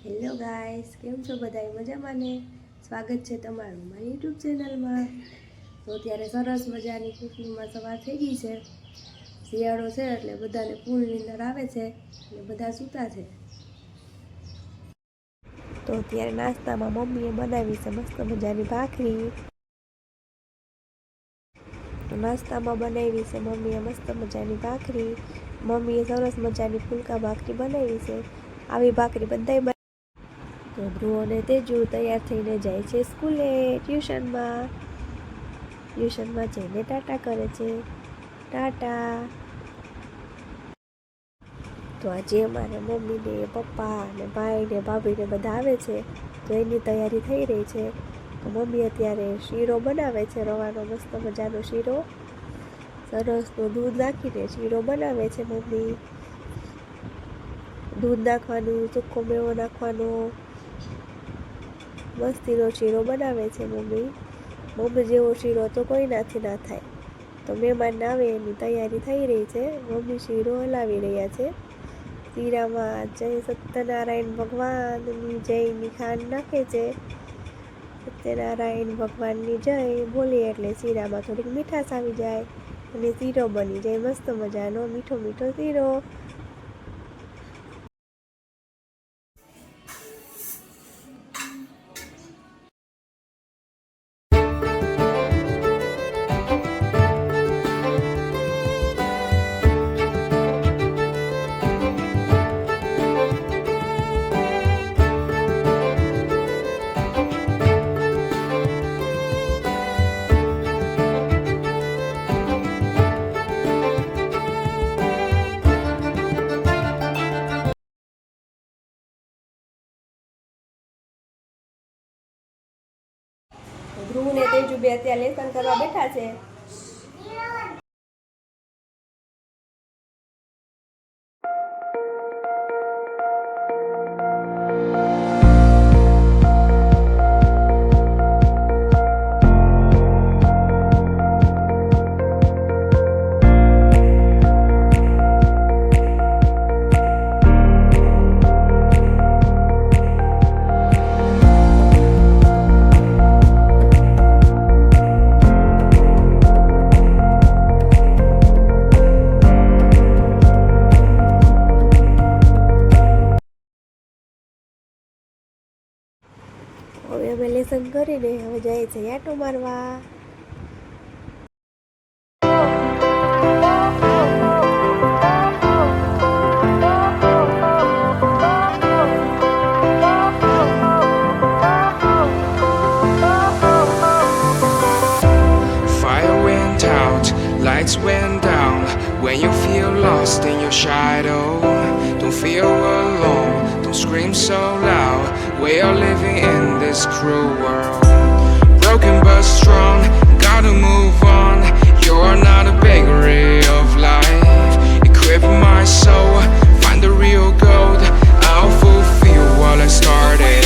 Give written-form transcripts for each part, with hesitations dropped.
Hello guys, કેમ છો બધાય મજામાં ને? સ્વાગત છે તમારું મારી યુટ્યુબ ચેનલમાં. તો અત્યારે સરસ મજાની કુકિંગમાં સવાર થઈ ગઈ છે. શિયાળો છે એટલે બધાને ફૂલની અંદર આવે છે અને બધા સૂતા છે. તો અત્યારે નાસ્તામાં મમ્મીએ બનાવી છે મસ્ત મજાની ભાખરી. તો નાસ્તામાં બનાવી છે મમ્મીએ મસ્ત મજાની ભાખરી. મમ્મીએ સરસ મજાની ફુલકા ભાખરી બનાવી છે. આવી ભાખરી બધાય તો ધ્રુવ અને તેજુ તૈયાર થઈને જાય છે સ્કૂલે, ટ્યુશનમાં જઈને ટાટા કરે છે. ટાટા. તો આજે અમારા મમ્મી ને પપ્પા ને ભાઈ ને ભાભી ને બધા આવે છે, તો એની તૈયારી થઈ રહી છે. તો મમ્મી અત્યારે શીરો બનાવે છે, રવાનો મસ્ત મજાનો શીરો. સરસનો દૂધ નાખીને શીરો બનાવે છે મમ્મી. દૂધ નાખવાનું, ચોખ્ખો મેવો નાખવાનો, મસ્તીનો શીરો બનાવે છે મમ્મી. મમ્મી જેવો શીરો તો કોઈનાથી ના થાય. તો મહેમાન આવે એની તૈયારી થઈ રહી છે. મમ્મી શીરો હલાવી રહ્યા છે. શીરામાં જય સત્યનારાયણ ભગવાનની જયની ખાંડ નાખે છે. સત્યનારાયણ ભગવાનની જય બોલીએ એટલે શીરામાં થોડીક મીઠાશ આવી જાય અને શીરો બની જાય મસ્ત મજાનો મીઠો મીઠો શીરો. ધ્રુવ ને તેજુ બે અત્યારે લેસન કરવા બેઠા છે. હવે અમે લેસન કરીને હવે જાય છે આટો મારવા. Fire went out, lights went down. When you feel lost in your shadow, don't feel alone, don't scream so loud. We are living in this cruel world. Broken but strong, gotta move on. You are not a bakery of life. Equip my soul, find the real gold. I'll fulfill what I started.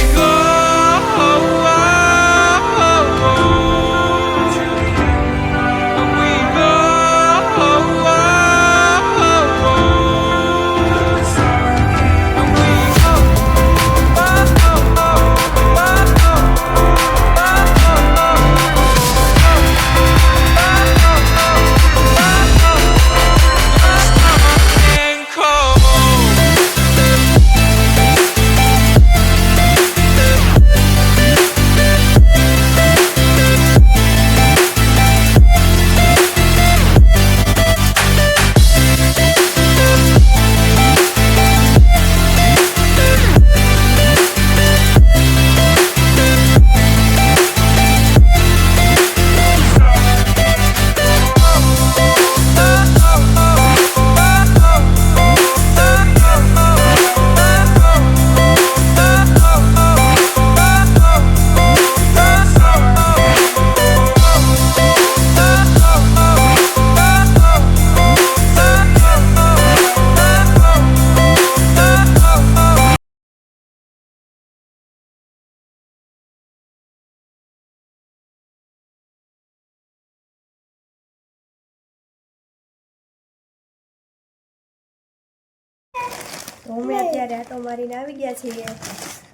તો અમે અત્યારે આટો મારીને આવી ગયા છીએ.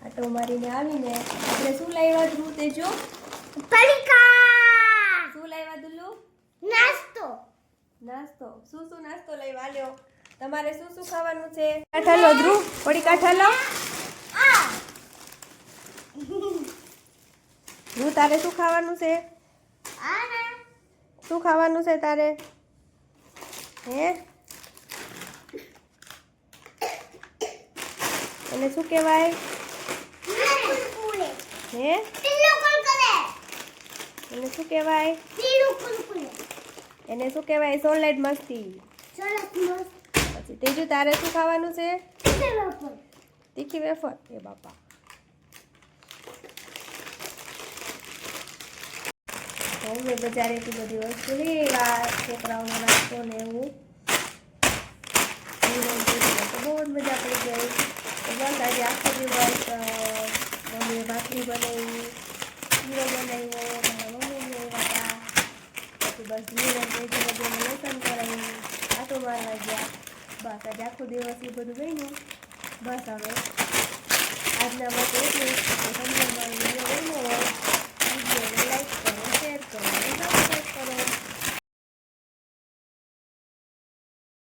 આટો મારીને આવીને આપણે શું લાવ્યા ધ્રુવ તે જો પડીકા શું લાવ્યા દુલ્લુ નાસ્તો નાસ્તો શું નાસ્તો લાવ્યા લ્યો તમારે શું ખાવાનું છે ઠાલો ધ્રુવ પડીકા ઠાલો આ ધ્રુવ તારે શું ખાવાનું છે આના શું ખાવાનું છે તારે હે એને શું કહેવાય કુરકુરે હે પીલો કુરકુરે એને શું કહેવાય પીલો કુરકુરે એને શું કહેવાય સોલેડ મસ્તી સરસ મસ્ત પછી તેજુ તારે શું ખાવાનું છે પીલો પર તીખી વેફર એ બાપા હવે બજારે એટલી બધી વસ્તુ લઈ આવ્યા છોકરાઓનો નાસ્તો ને એવું તો બહુ જ મજા પડી ગઈ તો બસ આજે આખો દિવસ મમ્મીએ ભાખરી બનાવી શીરો બનાવ્યો મારા મમ્મીને આવ્યા હતા પછી બસ નીરજ બધું લેસન કરાવી આટો મારવા ગયા બસ આજે આખો દિવસ એ બધું ગયું બસ હવે આજના માટે એટલું તમને મારો વિડીયો ગમ્યો હોય